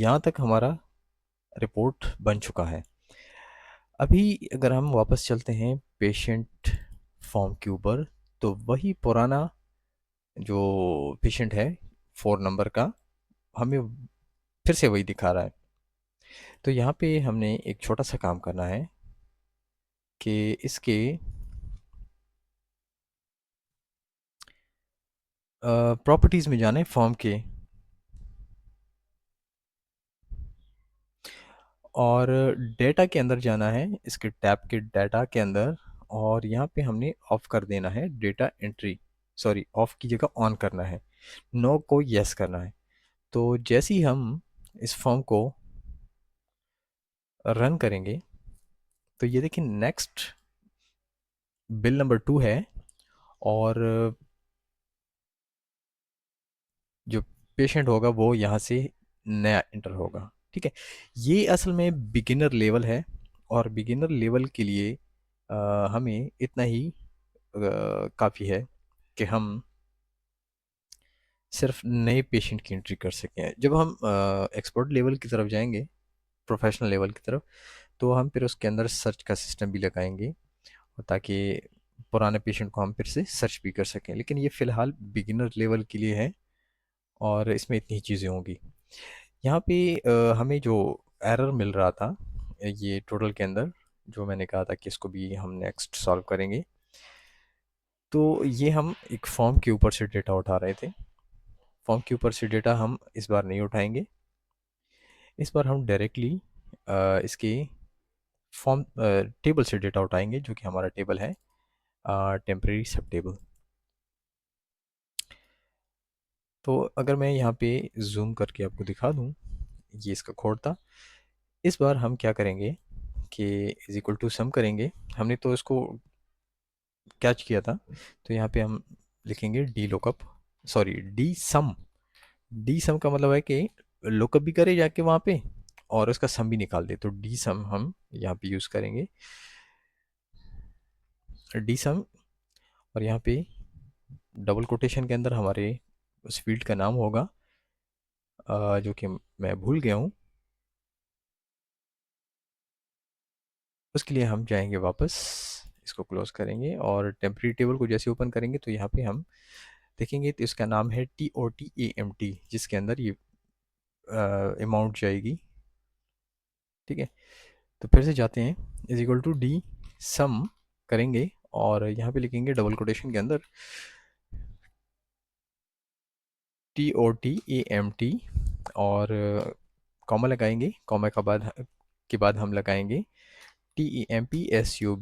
यहाँ तक हमारा रिपोर्ट बन चुका है। अभी अगर हम वापस चलते हैं पेशेंट फॉर्म के ऊपर, तो वही पुराना जो पेशेंट है 4 नंबर का, हमें फिर से वही दिखा रहा है। तो यहाँ पे हमने एक छोटा सा काम करना है कि इसके प्रॉपर्टीज़ में जाने फॉर्म के, और डेटा के अंदर जाना है, इसके टैब के डाटा के अंदर। और यहाँ पे हमने ऑफ कर देना है डेटा एंट्री, सॉरी ऑफ की जगह ऑन करना है, नो को यस करना है। तो जैसे ही हम इस फॉर्म को रन करेंगे, तो ये देखिए नेक्स्ट बिल नंबर 2 है, और जो पेशेंट होगा वो यहाँ से नया इंटर होगा। ठीक है, ये असल में बिगिनर लेवल है, और बिगिनर लेवल के लिए हमें इतना ही काफ़ी है कि हम सिर्फ नए पेशेंट की एंट्री कर सकें। जब हम एक्सपर्ट लेवल की तरफ जाएंगे, प्रोफेशनल लेवल की तरफ, तो हम फिर उसके अंदर सर्च का सिस्टम भी लगाएंगे, ताकि पुराने पेशेंट को हम फिर से सर्च भी कर सकें। लेकिन ये फ़िलहाल बिगिनर लेवल के लिए है, और इसमें इतनी ही चीज़ें होंगी। यहाँ पे हमें जो एरर मिल रहा था ये टोटल के अंदर, जो मैंने कहा था कि इसको भी हम नेक्स्ट सॉल्व करेंगे। तो ये हम एक फॉर्म के ऊपर से डेटा उठा रहे थे, फॉर्म के ऊपर से डेटा हम इस बार नहीं उठाएंगे। इस बार हम डायरेक्टली इसके फॉर्म टेबल से डेटा उठाएंगे, जो कि हमारा टेबल है टेम्परेरी सब टेबल। तो अगर मैं यहाँ पे जूम करके आपको दिखा दूँ, ये इसका कोड था। इस बार हम क्या करेंगे कि इज इक्वल टू सम करेंगे। हमने तो इसको कैच किया था, तो यहाँ पे हम लिखेंगे डी लुकअप, सॉरी डी सम। डी सम का मतलब है कि लुकअप भी करे जाके वहाँ पे, और उसका सम भी निकाल दे। तो डी सम हम यहाँ पे यूज़ करेंगे, डी सम। और यहाँ पे डबल कोटेशन के अंदर हमारे उस फील्ड का नाम होगा, जो कि मैं भूल गया हूँ। उसके लिए हम जाएंगे वापस, इसको क्लोज करेंगे, और टेम्परेरी टेबल को जैसे ओपन करेंगे तो यहाँ पे हम देखेंगे, तो इसका नाम है TOTAMT, जिसके अंदर ये अमाउंट जाएगी। ठीक है, तो फिर से जाते हैं, इज इक्वल टू डी सम करेंगे, और यहाँ पे लिखेंगे डबल कोटेशन के अंदर TOTAMT, और कॉमा लगाएंगे, कॉमा के बाद हम लगाएंगे TEMPSUBBLLT।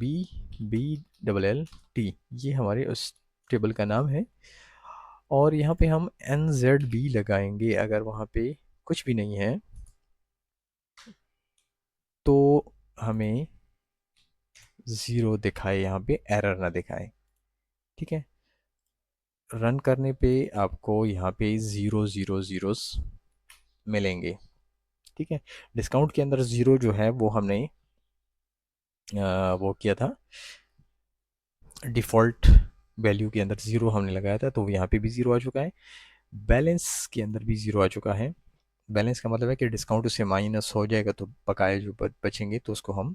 ये हमारे उस टेबल का नाम है। और यहाँ पे हम NZB लगाएंगे, अगर वहाँ पे कुछ भी नहीं है तो हमें ज़ीरो दिखाए, यहाँ पे एरर ना दिखाए। ठीक है, रन करने पे आपको यहाँ पे ज़ीरो ज़ीरो ज़ीरोस मिलेंगे। ठीक है, डिस्काउंट के अंदर ज़ीरो जो है वो हमने वो किया था, डिफ़ॉल्ट वैल्यू के अंदर ज़ीरो हमने लगाया था, तो यहाँ पे भी ज़ीरो आ चुका है। बैलेंस के अंदर भी ज़ीरो आ चुका है। बैलेंस का मतलब है कि डिस्काउंट उससे माइनस हो जाएगा, तो बकाया जो बचेंगे तो उसको हम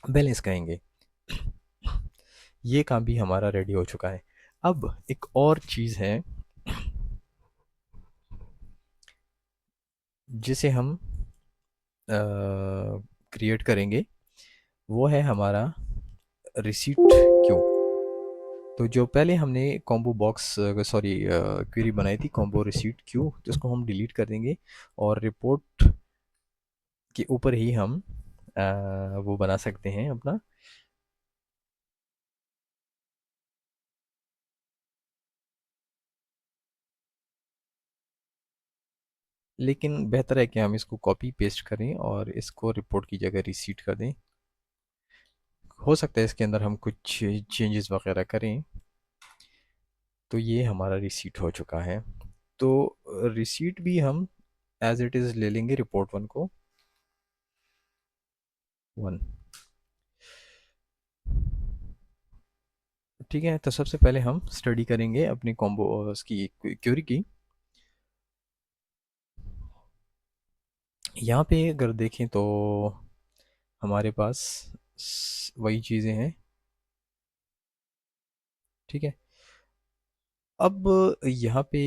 बैलेंस कहेंगे। ये काम भी हमारा रेडी हो चुका है। अब एक और चीज़ है जिसे हम क्रिएट करेंगे, वो है हमारा रिसीट क्यू। तो जो पहले हमने कॉम्बो बॉक्स, सॉरी क्वेरी बनाई थी कॉम्बो रिसीट क्यू, तो उसको हम डिलीट कर देंगे, और रिपोर्ट के ऊपर ही हम वो बना सकते हैं अपना। लेकिन बेहतर है कि हम इसको कॉपी पेस्ट करें और इसको रिपोर्ट की जगह रिसीट कर दें। हो सकता है इसके अंदर हम कुछ चेंजेस वगैरह करें। तो ये हमारा रिसीट हो चुका है। तो रिसीट भी हम एज इट इज़ ले लेंगे रिपोर्ट वन को, वन। ठीक है, तो सबसे पहले हम स्टडी करेंगे अपनी कॉम्बो उसकी क्यूरी की। यहाँ पे अगर देखें तो हमारे पास वही चीज़ें हैं। ठीक है। अब यहाँ पे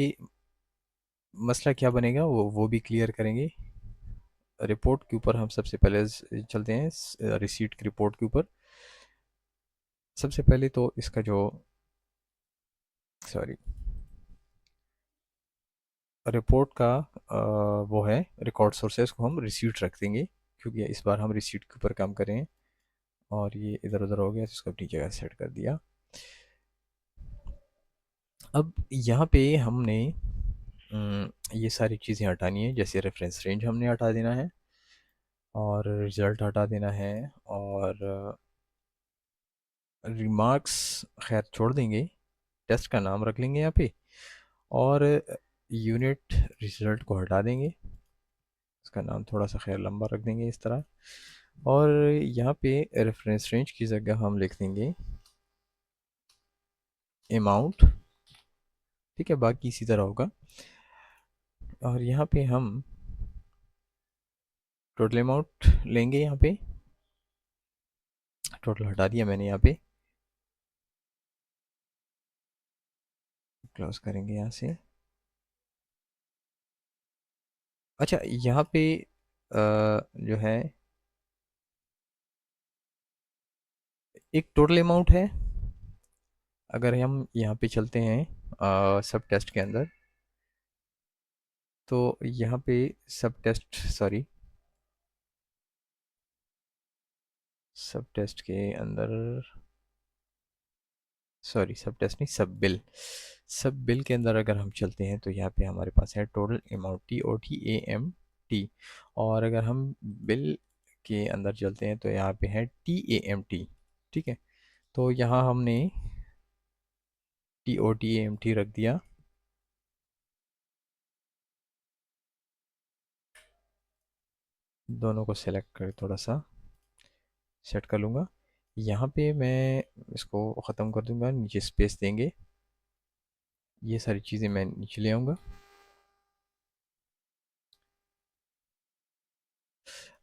मसला क्या बनेगा वो भी क्लियर करेंगे। रिपोर्ट के ऊपर हम सबसे पहले चलते हैं, रिसीट की रिपोर्ट के ऊपर। सबसे पहले तो इसका जो, सॉरी, रिपोर्ट का वो है रिकॉर्ड सोर्सेस को हम रिसीट रख देंगे, क्योंकि इस बार हम रिसीट के ऊपर काम करें। और ये इधर उधर हो गया तो इसको अपनी जगह सेट कर दिया। अब यहाँ पे हमने ये सारी चीज़ें हटानी है, जैसे रेफरेंस रेंज हमने हटा देना है, और रिज़ल्ट हटा देना है, और रिमार्क्स खैर छोड़ देंगे, टेस्ट का नाम रख लेंगे यहाँ पे, और यूनिट रिज़ल्ट को हटा देंगे, इसका नाम थोड़ा सा खैर लंबा रख देंगे इस तरह। और यहाँ पे रेफरेंस रेंज की जगह हम लिख देंगे अमाउंट। ठीक है, बाकी इसी तरह होगा। और यहाँ पे हम टोटल अमाउंट लेंगे, यहाँ पे टोटल हटा दिया मैंने यहाँ पे, क्लोज करेंगे यहाँ से। अच्छा, यहाँ पे जो है एक टोटल अमाउंट है। अगर हम यहाँ पे चलते हैं सब टेस्ट के अंदर, तो यहाँ पे सब टेस्ट, सॉरी, सब टेस्ट के अंदर, सॉरी सब टेस्ट नहीं, सब बिल, सब बिल के अंदर अगर हम चलते हैं तो यहाँ पे हमारे पास है टोटल अमाउंट, TOTAMT। और अगर हम बिल के अंदर चलते हैं तो यहाँ पे है TAMT। ठीक है, तो यहाँ हमने TOTAMT रख दिया। दोनों को सेलेक्ट कर थोड़ा सा सेट कर लूँगा। यहाँ पे मैं इसको ख़त्म कर दूँगा, नीचे स्पेस देंगे, ये सारी चीज़ें मैं नीचे ले आऊँगा।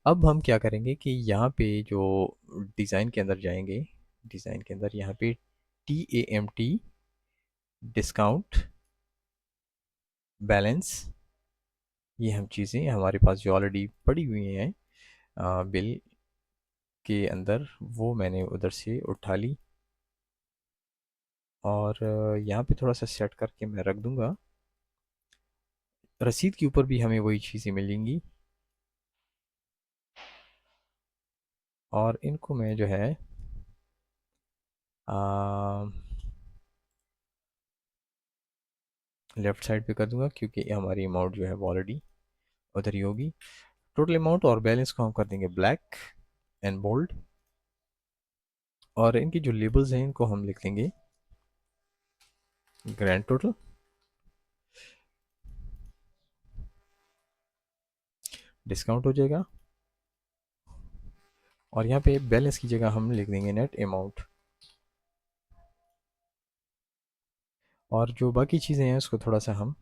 अब हम क्या करेंगे कि यहाँ पे जो डिज़ाइन के अंदर जाएंगे, डिज़ाइन के अंदर यहाँ पे TAMT, डिस्काउंट, बैलेंस, ये हम चीज़ें हमारे पास जो ऑलरेडी पड़ी हुई हैं बिल के अंदर, वो मैंने उधर से उठा ली, और यहाँ पे थोड़ा सा सेट करके मैं रख दूँगा। रसीद के ऊपर भी हमें वही चीज़ें मिलेंगी, और इनको मैं जो है लेफ़्ट साइड पे कर दूंगा, क्योंकि हमारी अमाउंट जो है वो ऑलरेडी उधर ही होगी। टोटल अमाउंट और बैलेंस को हम कर देंगे ब्लैक एंड बोल्ड, और इनकी जो लेबल्स हैं इनको हम लिख देंगे ग्रैंड टोटल। डिस्काउंट हो जाएगा, और यहाँ पे बैलेंस की जगह हम लिख देंगे नेट अमाउंट। और जो बाकी चीज़ें हैं उसको थोड़ा सा हम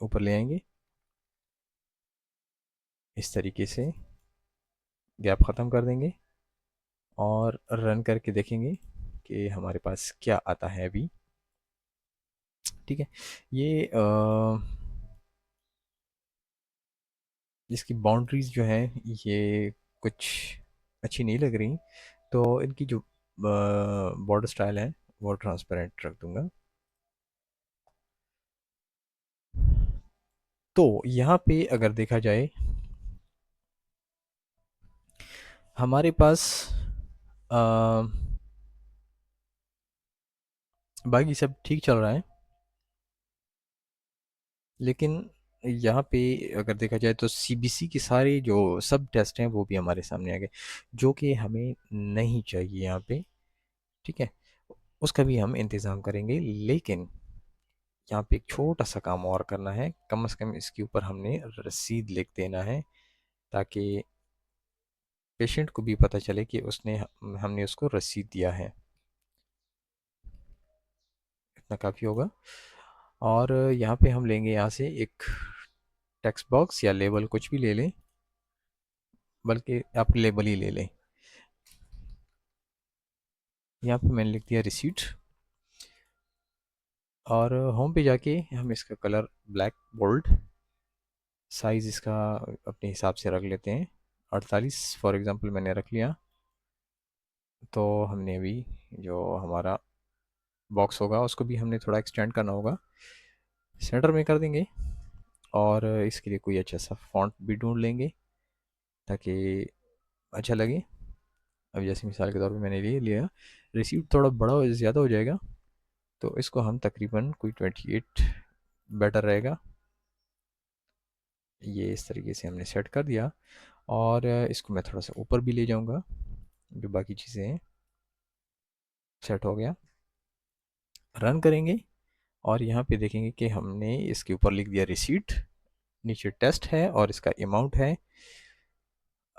ऊपर ले आएंगे, इस तरीके से गैप ख़त्म कर देंगे, और रन करके देखेंगे कि हमारे पास क्या आता है अभी। ठीक है, ये इसकी बाउंड्रीज जो हैं ये कुछ अच्छी नहीं लग रही, तो इनकी जो बॉर्डर स्टाइल है वो ट्रांसपेरेंट रख दूंगा। तो यहाँ पे अगर देखा जाए हमारे पास अ, बाकी सब ठीक चल रहा है, लेकिन यहाँ पे अगर देखा जाए तो CBC के सारे जो सब टेस्ट हैं वो भी हमारे सामने आ गए, जो कि हमें नहीं चाहिए यहाँ पे। ठीक है, उसका भी हम इंतज़ाम करेंगे, लेकिन यहाँ पे एक छोटा सा काम और करना है, कम से कम इसके ऊपर हमने रसीद लिख देना है, ताकि पेशेंट को भी पता चले कि उसने हमने उसको रसीद दिया है। इतना काफ़ी होगा। और यहाँ पे हम लेंगे यहाँ से एक टेक्स्ट बॉक्स या लेबल कुछ भी ले लें, बल्कि आप लेबल ही ले लें। यहाँ पे मैंने लिख दिया रिसीट, और होम पे जाके हम इसका कलर ब्लैक बोल्ड, साइज़ इसका अपने हिसाब से रख लेते हैं, 48 फॉर एग्ज़ाम्पल मैंने रख लिया। तो हमने अभी जो हमारा बॉक्स होगा उसको भी हमने थोड़ा एक्सटेंड करना होगा, सेंटर में कर देंगे, और इसके लिए कोई अच्छा सा फॉन्ट भी ढूंढ लेंगे ताकि अच्छा लगे। अब जैसे मिसाल के तौर पे मैंने ले लिया, रिसीप्ट थोड़ा बड़ा ज़्यादा हो जाएगा, तो इसको हम तकरीबन कोई 28 बेटर रहेगा। ये इस तरीके से हमने सेट कर दिया, और इसको मैं थोड़ा सा ऊपर भी ले जाऊंगा, जो बाकी चीज़ें हैं। सेट हो गया, रन करेंगे, और यहाँ पे देखेंगे कि हमने इसके ऊपर लिख दिया रिसीट, नीचे टेस्ट है और इसका अमाउंट है।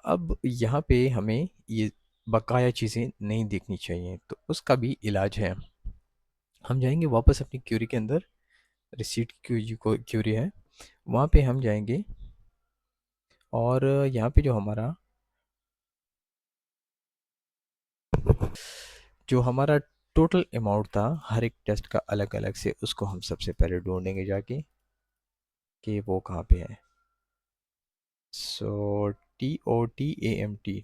अब यहाँ पे हमें ये बकाया चीज़ें नहीं देखनी चाहिए, तो उसका भी इलाज है। हम जाएंगे वापस अपनी क्यूरी के अंदर, रिसीट की क्यूरी है, वहाँ पे हम जाएंगे, और यहाँ पे जो हमारा टोटल अमाउंट था हर एक टेस्ट का अलग अलग से, उसको हम सबसे पहले ढूंढेंगे जाके कि वो कहाँ पे है। सो TOTAMT,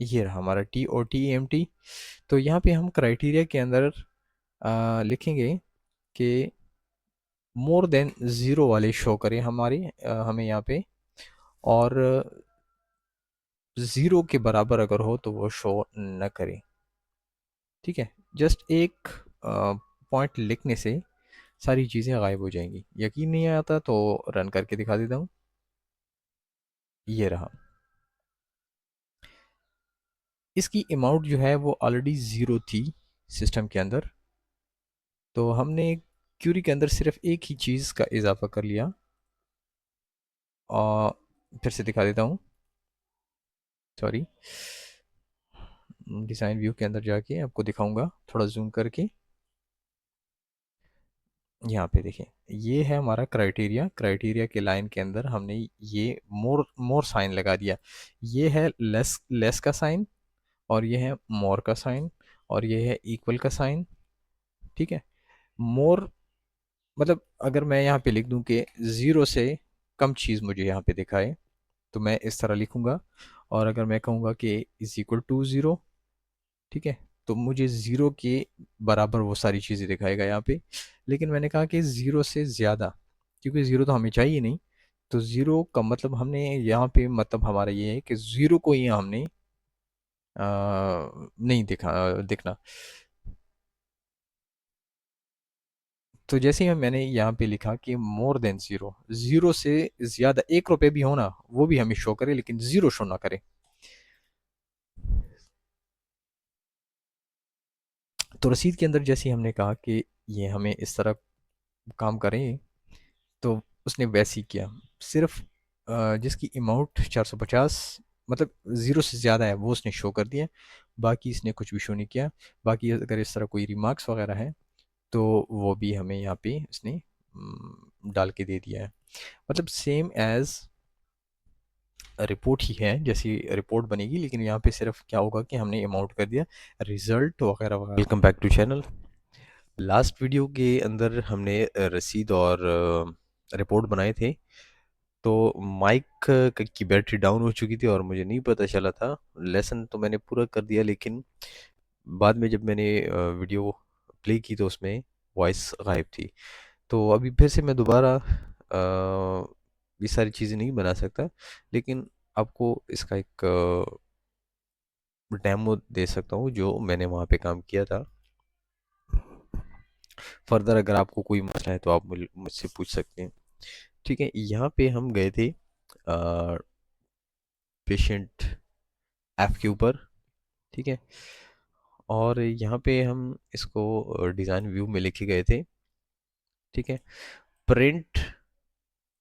ये रहा हमारा TOTAMT। तो यहाँ पे हम क्राइटेरिया के अंदर लिखेंगे कि मोर देन ज़ीरो वाले शो करें हमें यहाँ पे, और ज़ीरो के बराबर अगर हो तो वो शो न करें। ठीक है, जस्ट एक पॉइंट लिखने से सारी चीज़ें गायब हो जाएंगी। यकीन नहीं आता तो रन करके दिखा देता हूँ। ये रहा, इसकी अमाउंट जो है वो ऑलरेडी ज़ीरो थी सिस्टम के अंदर, तो हमने क्यूरी के अंदर सिर्फ एक ही चीज़ का इजाफा कर लिया। और फिर से दिखा देता हूँ, सॉरी, डिज़ाइन व्यू के अंदर जाके आपको दिखाऊंगा थोड़ा जूम करके। यहाँ पे देखें, ये है हमारा क्राइटेरिया, क्राइटेरिया के लाइन के अंदर हमने ये मोर मोर साइन लगा दिया। ये है लेस लेस का साइन, और ये है मोर का साइन, और ये है इक्वल का साइन। ठीक है, मोर मतलब अगर मैं यहाँ पे लिख दूँ कि ज़ीरो से कम चीज़ मुझे यहाँ पे दिखाए, तो मैं इस तरह लिखूँगा। और अगर मैं कहूँगा कि इज़ इक्वल टू ज़ीरो, ठीक है, तो मुझे ज़ीरो के बराबर वो सारी चीज़ें दिखाएगा यहाँ पे। लेकिन मैंने कहा कि ज़ीरो से ज़्यादा, क्योंकि ज़ीरो तो हमें चाहिए नहीं, तो ज़ीरो का मतलब हमने यहाँ पे मतलब हमारा ये है कि ज़ीरो को ही हमने नहीं दिखना। तो जैसे ही मैंने यहाँ पे लिखा कि मोर देन ज़ीरो, ज़ीरो से ज़्यादा 1 रुपये भी हो ना, वो भी हमें शो करे, लेकिन ज़ीरो शो ना करे। तो रसीद के अंदर जैसे ही हमने कहा कि ये हमें इस तरह काम करें, तो उसने वैसे ही किया। सिर्फ जिसकी अमाउंट 450 मतलब ज़ीरो से ज़्यादा है वो उसने शो कर दिया, बाकी इसने कुछ भी शो नहीं किया। बाकी अगर इस तरह कोई रिमार्क्स वगैरह है तो वो भी हमें यहाँ पे इसने डाल के दे दिया है। मतलब सेम एज़ रिपोर्ट ही है, जैसी रिपोर्ट बनेगी, लेकिन यहाँ पे सिर्फ क्या होगा कि हमने अमाउंट कर दिया, रिज़ल्ट वगैरह वगैरह। Welcome back to channel. Last video के अंदर हमने रसीद और रिपोर्ट बनाए थे। तो माइक की बैटरी डाउन हो चुकी थी और मुझे नहीं पता चला था। लेसन तो मैंने पूरा कर दिया, लेकिन बाद में जब मैंने वीडियो प्ले की तो उसमें वॉइस गायब थी। तो अभी फिर से मैं दोबारा ये सारी चीज़ें नहीं बना सकता, लेकिन आपको इसका एक डेमो दे सकता हूँ जो मैंने वहाँ पे काम किया था। फर्दर अगर आपको कोई मसला है तो आप मुझसे पूछ सकते हैं। ठीक है, यहाँ पे हम गए थे पेशेंट ऐप के ऊपर। ठीक है, और यहाँ पे हम इसको डिज़ाइन व्यू में लेके गए थे। ठीक है, प्रिंट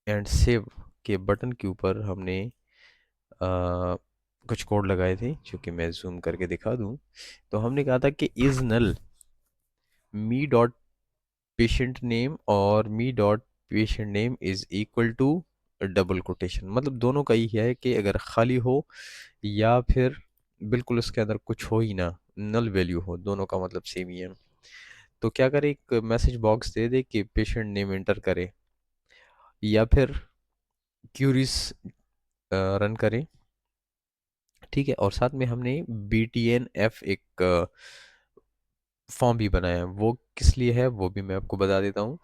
एंड सेव के बटन के ऊपर हमने कुछ कोड लगाए थे जो कि मैं जूम करके दिखा दूं। तो हमने कहा था कि is null me dot patient name और me dot patient name is equal to double quotation, मतलब दोनों का ही है कि अगर खाली हो या फिर बिल्कुल उसके अंदर कुछ हो ही ना, नल वैल्यू हो, दोनों का मतलब सेम ही है। तो क्या करे, एक मैसेज बॉक्स दे दे कि पेशेंट नेम एंटर करे या फिर क्यूरीज रन करे। ठीक है, और साथ में हमने BTN-F एक फॉर्म भी बनाया है। वो किस लिए है वो भी मैं आपको बता देता हूँ,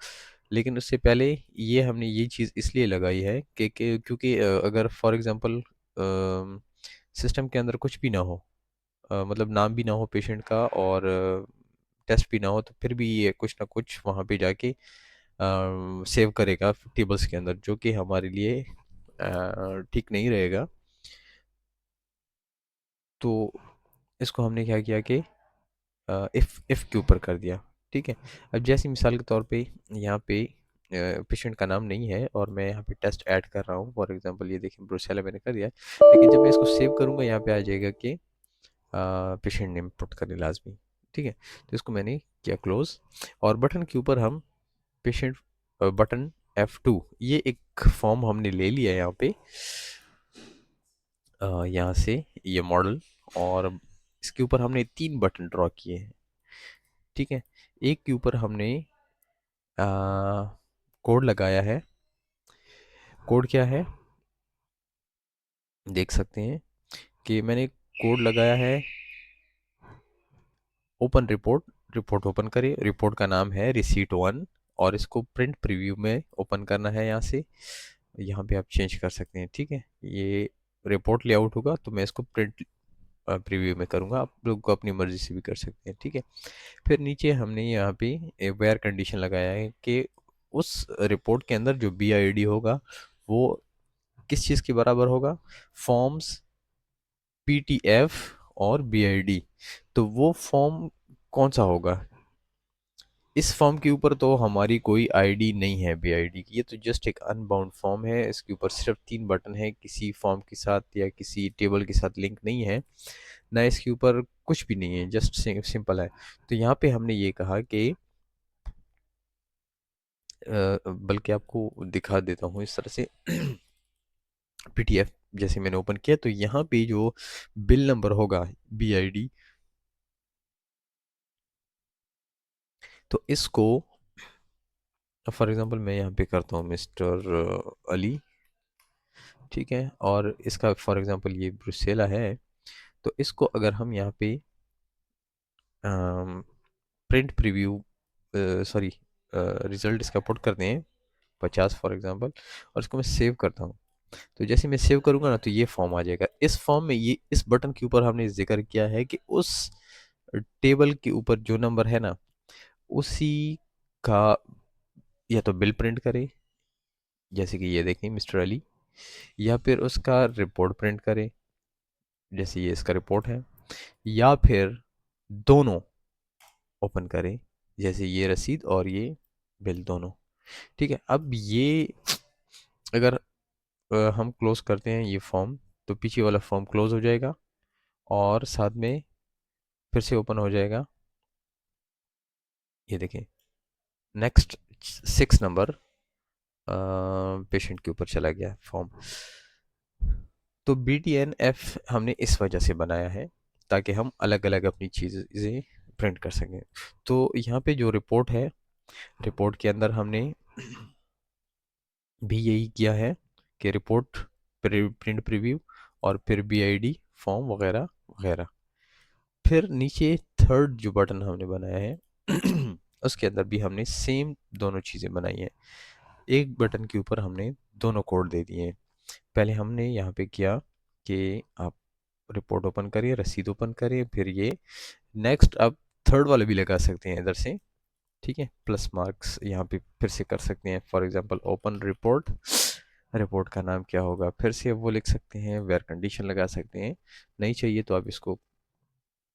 लेकिन उससे पहले ये हमने ये चीज़ इसलिए लगाई है क्योंकि अगर फॉर एग्जांपल सिस्टम के अंदर कुछ भी ना हो, मतलब नाम भी ना हो पेशेंट का और टेस्ट भी ना हो, तो फिर भी ये कुछ ना कुछ वहाँ पे जाके सेव करेगा टेबल्स के अंदर, जो कि हमारे लिए ठीक नहीं रहेगा। तो इसको हमने क्या किया कि इफ़ के ऊपर कर दिया। ठीक है, अब जैसी मिसाल के तौर पे यहाँ पे पेशेंट का नाम नहीं है और मैं यहाँ पे टेस्ट ऐड कर रहा हूँ, फॉर एग्जांपल ये देखिए ब्रुसेला मैंने कर दिया है, लेकिन जब मैं इसको सेव करूँगा यहाँ पे आ जाएगा कि पेशेंट नेम पुट करें लाजमी। ठीक है, तो इसको मैंने किया क्लोज, और बटन के ऊपर हम पेशेंट बटन F2, ये एक फॉर्म हमने ले लिया है यहाँ पे, यहाँ से ये मॉडल, और इसके ऊपर हमने 3 बटन ड्रॉ किए हैं। ठीक है, एक के ऊपर हमने कोड लगाया है। कोड क्या है देख सकते हैं कि मैंने कोड लगाया है ओपन रिपोर्ट। रिपोर्ट ओपन करिए, रिपोर्ट का नाम है रिसीट 1, और इसको प्रिंट प्रीव्यू में ओपन करना है यहाँ से। यहाँ पे आप चेंज कर सकते हैं। ठीक है, ये रिपोर्ट लेआउट होगा तो मैं इसको प्रिंट प्रीव्यू में करूँगा, आप लोग को अपनी मर्ज़ी से भी कर सकते हैं। ठीक है, फिर नीचे हमने यहाँ पे वेयर कंडीशन लगाया है कि उस रिपोर्ट के अंदर जो BID होगा वो किस चीज़ के बराबर होगा, फॉर्म्स, PTF और BID। तो वो फॉर्म कौन सा होगा, इस फॉर्म के ऊपर तो हमारी कोई आईडी नहीं है BID की, ये तो जस्ट एक अनबाउंड फॉर्म है, इसके ऊपर सिर्फ 3 बटन है, किसी फॉर्म के साथ या किसी टेबल के साथ लिंक नहीं है, ना इसके ऊपर कुछ भी नहीं है, जस्ट सिंपल है। तो यहाँ पे हमने ये कहा कि बल्कि आपको दिखा देता हूँ इस तरह से PTF जैसे मैंने ओपन किया, तो यहाँ पे जो बिल नंबर होगा BID, तो इसको फॉर एग्जांपल मैं यहाँ पे करता हूँ मिस्टर अली। ठीक है, और इसका फॉर एग्जांपल ये ब्रुसेला है, तो इसको अगर हम यहाँ पे प्रिंट प्रीव्यू, सॉरी रिजल्ट इसका पुट करते हैं 50 फॉर एग्जांपल, और इसको मैं सेव करता हूँ, तो जैसे मैं सेव करूँगा ना तो ये फॉर्म आ जाएगा। इस फॉर्म में ये इस बटन के ऊपर हमने जिक्र किया है कि उस टेबल के ऊपर जो नंबर है ना उसी का या तो बिल प्रिंट करे, जैसे कि ये देखें मिस्टर अली, या फिर उसका रिपोर्ट प्रिंट करे, जैसे ये इसका रिपोर्ट है, या फिर दोनों ओपन करें, जैसे ये रसीद और ये बिल दोनों। ठीक है, अब ये अगर हम क्लोज करते हैं ये फॉर्म, तो पीछे वाला फॉर्म क्लोज हो जाएगा और साथ में फिर से ओपन हो जाएगा। ये देखें नेक्स्ट 6 नंबर पेशेंट के ऊपर चला गया फॉर्म। तो BTN-F हमने इस वजह से बनाया है ताकि हम अलग अलग अपनी चीज़ें प्रिंट कर सकें। तो यहाँ पे जो रिपोर्ट है, रिपोर्ट के अंदर हमने भी यही किया है कि रिपोर्ट, प्रिंट प्रीव्यू, और फिर BID, फॉर्म वगैरह वगैरह। फिर नीचे थर्ड जो बटन हमने बनाया है उसके अंदर भी हमने सेम दोनों चीज़ें बनाई हैं। एक बटन के ऊपर हमने दोनों कोड दे दिए हैं। पहले हमने यहाँ पे किया कि आप रिपोर्ट ओपन करिए, रसीद ओपन करिए, फिर ये नेक्स्ट आप थर्ड वाले भी लगा सकते हैं इधर से। ठीक है, प्लस मार्क्स यहाँ पे फिर से कर सकते हैं, for example open report, report का नाम क्या होगा फिर से वो लिख सकते हैं, वेयर कंडीशन लगा सकते हैं, नहीं चाहिए तो आप इसको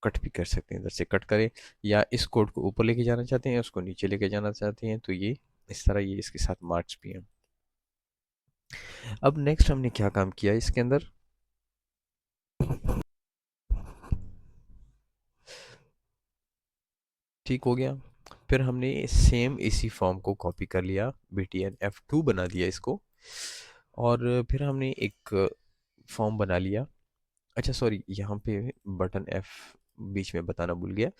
कट भी कर सकते हैं, इधर से कट करें, या इस कोड को ऊपर लेके जाना चाहते हैं उसको नीचे लेके जाना चाहते हैं, तो ये इस तरह ये इसके साथ मार्क्स भी हैं। अब नेक्स्ट हमने क्या काम किया इसके अंदर, ठीक हो गया। फिर हमने सेम इसी फॉर्म को कॉपी कर लिया, BTN F2 बना दिया इसको। और फिर हमने एक फॉर्म बना लिया। अच्छा सॉरी, यहाँ पे बटन F बीच में बताना भूल गया।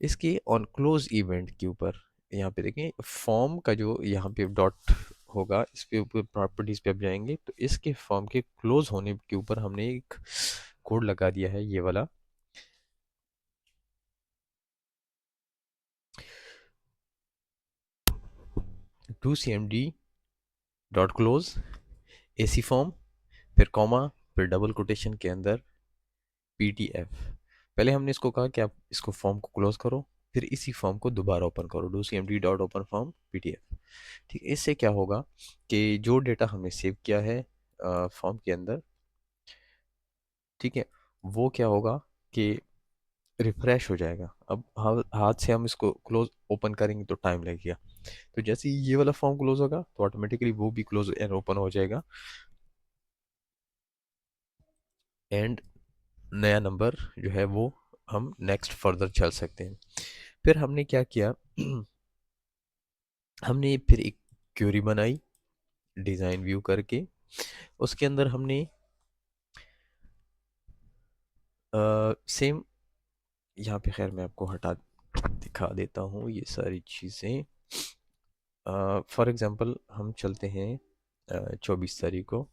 इसके ऑन क्लोज इवेंट के ऊपर यहाँ पे देखें, फॉर्म का जो यहाँ पे डॉट होगा, इस पे ऊपर प्रॉपर्टीज पे आप जाएंगे तो इसके फॉर्म के क्लोज होने के ऊपर हमने एक कोड लगा दिया है, ये वाला। 2cmd dot close AC form, फिर कॉमा, फिर डबल कोटेशन के अंदर PDF। पहले हमने इसको कहा कि आप इसको फॉर्म को क्लोज करो, फिर इसी फॉर्म को दोबारा ओपन करो, 2cmd dot open form PDF। ठीक है, इससे क्या होगा कि जो डेटा हमने सेव किया है फॉर्म के अंदर, ठीक है, वो क्या होगा कि रिफ्रेश हो जाएगा। अब हाथ से हम इसको क्लोज ओपन करेंगे तो टाइम लगेगा, तो जैसे ही ये वाला फॉर्म क्लोज होगा तो ऑटोमेटिकली वो भी क्लोज एंड ओपन हो जाएगा, एंड नया नंबर जो है वो हम नेक्स्ट फर्दर चल सकते हैं। फिर हमने क्या किया, हमने फिर एक क्यूरी बनाई डिज़ाइन व्यू करके। उसके अंदर हमने सेम, यहाँ पे खैर मैं आपको हटा दिखा देता हूँ ये सारी चीज़ें। फॉर एग्ज़ाम्पल हम चलते हैं 24 तारीख को,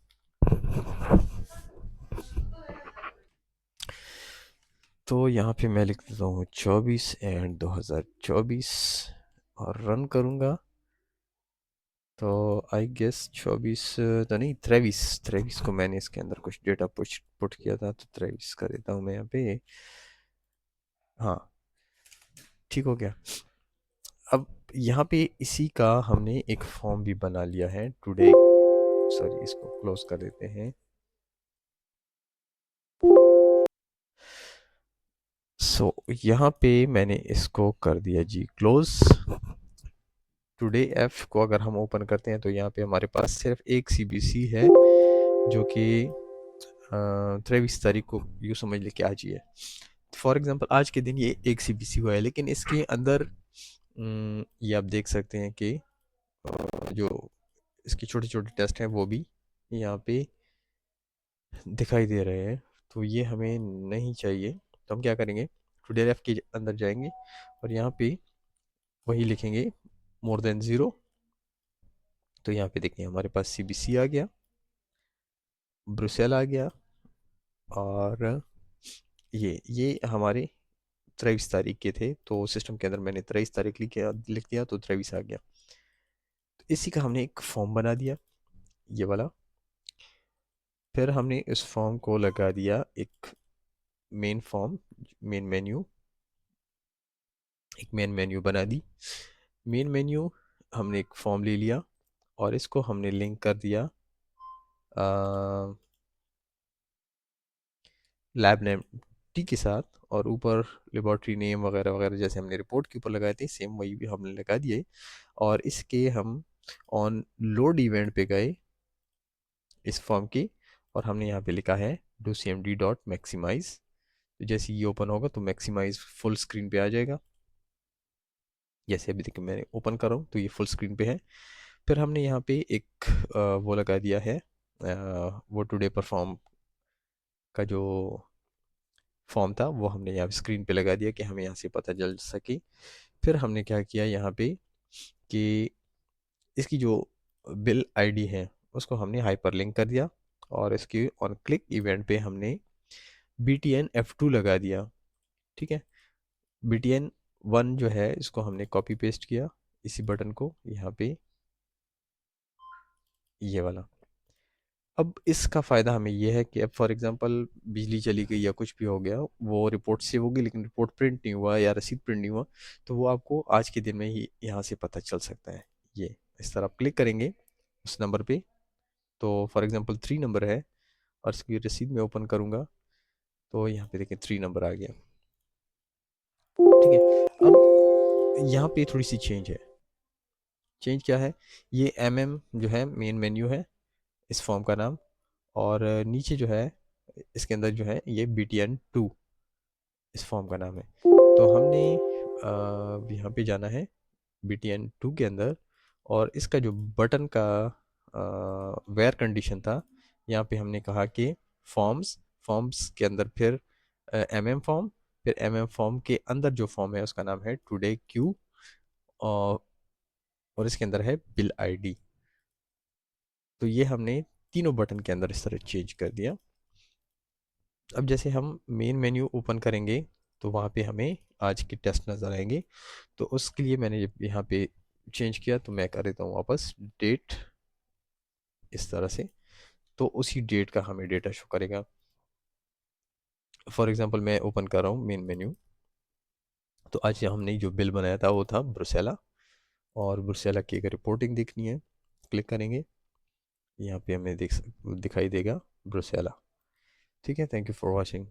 तो यहाँ पे मैं लिख देता हूँ 24/2024 और रन करूँगा। तो आई गेस 24 तो नहीं, 23 को मैंने इसके अंदर कुछ डेटा पुट किया था, तो 23 का देता हूँ मैं यहाँ पे। हाँ, ठीक हो गया। अब यहाँ पे इसी का हमने एक फॉर्म भी बना लिया है टुडे। सॉरी, इसको क्लोज कर देते हैं। यहाँ पे मैंने इसको कर दिया जी क्लोज। टुडे एफ को अगर हम ओपन करते हैं तो यहाँ पे हमारे पास सिर्फ एक CBC है, जो कि 23 तारीख को यूँ समझ ले कि आज ही है। फॉर एग्जांपल आज के दिन ये एक CBC हुआ है, लेकिन इसके अंदर ये आप देख सकते हैं कि जो इसकी छोटे छोटे टेस्ट हैं वो भी यहाँ पे दिखाई दे रहे हैं, तो ये हमें नहीं चाहिए। तो हम क्या करेंगे, टुडे एफ के अंदर जाएंगे और यहाँ पे वही लिखेंगे more than 0। तो यहाँ पे देखिए हमारे पास CBC आ गया, ब्रुसेल आ गया, और ये हमारे 23 तारीख के थे, तो सिस्टम के अंदर मैंने 23 तारीख लिख दिया तो 23 आ गया। तो इसी का हमने एक फॉर्म बना दिया, ये वाला। फिर हमने इस फॉर्म को लगा दिया एक मेन फॉर्म, मेन मेन्यू, एक मेन मेन्यू बना दी। मेन मेन्यू हमने एक फॉर्म ले लिया और इसको हमने लिंक कर दिया लैब नेम टी के साथ, और ऊपर लेबॉर्ट्री नेम वगैरह वगैरह जैसे हमने रिपोर्ट के ऊपर लगाए थे, सेम वही भी हमने लगा दिए। और इसके हम ऑन लोड इवेंट पे गए इस फॉर्म की, और हमने यहाँ पे लिखा है डू डॉट मैक्सिमाइज। तो जैसे ये ओपन होगा तो मैक्सिमाइज फुल स्क्रीन पे आ जाएगा। जैसे अभी देखिए मैंने ओपन कर रहा हूँ तो ये फुल स्क्रीन पे है। फिर हमने यहाँ पे एक वो लगा दिया है, वो टुडे परफॉर्म का जो फॉर्म था वो हमने यहाँ स्क्रीन पे लगा दिया कि हमें यहाँ से पता चल सके। फिर हमने क्या किया यहाँ पे कि इसकी जो बिल आईडी है उसको हमने हाइपरलिंक कर दिया, और इसकी ऑन क्लिक इवेंट पे हमने BTN F2 लगा दिया। ठीक है, BTN 1 जो है इसको हमने कॉपी पेस्ट किया इसी बटन को यहाँ पे, ये वाला। अब इसका फ़ायदा हमें ये है कि अब फॉर एग्जांपल बिजली चली गई या कुछ भी हो गया, वो रिपोर्ट सेव होगी लेकिन रिपोर्ट प्रिंट नहीं हुआ या रसीद प्रिंट नहीं हुआ, तो वो आपको आज के दिन में ही यहाँ से पता चल सकता है। ये इस तरह आप क्लिक करेंगे उस नंबर पे, तो फॉर एग्जांपल 3 नंबर है और इसकी रसीद में ओपन करूँगा तो यहाँ पे देखिए 3 नंबर आ गया। ठीक है, अब यहाँ पे थोड़ी सी चेंज है। चेंज क्या है, ये जो है मेन मेन्यू है इस फॉर्म का नाम, और नीचे जो है इसके अंदर जो है ये BTN2 इस फॉर्म का नाम है। तो हमने यहाँ पे जाना है BTN2 के अंदर, और इसका जो बटन का वेयर कंडीशन था, यहाँ पे हमने कहा कि फॉर्म्स, फॉर्म्स के अंदर फिर MM फॉर्म, फिर MM फॉर्म के अंदर जो फॉर्म है उसका नाम है टुडे क्यू, और इसके अंदर है बिल ID। तो ये हमने तीनों बटन के अंदर इस तरह चेंज कर दिया। अब जैसे हम मेन मेन्यू ओपन करेंगे तो वहाँ पे हमें आज के टेस्ट नज़र आएंगे। तो उसके लिए मैंने यहाँ पे चेंज किया, तो मैं कर देता हूँ वापस डेट इस तरह से। तो उसी डेट का हमें डेटा शो करेगा। फॉर एग्जांपल मैं ओपन कर रहा हूँ मेन मेन्यू। तो आज हमने जो बिल बनाया था वो था ब्रुसेला, और ब्रुसेला की अगर रिपोर्टिंग देखनी है, क्लिक करेंगे, यहाँ पे हमें दिखाई देगा ब्रुसेला। ठीक है, थैंक यू फॉर वॉचिंग।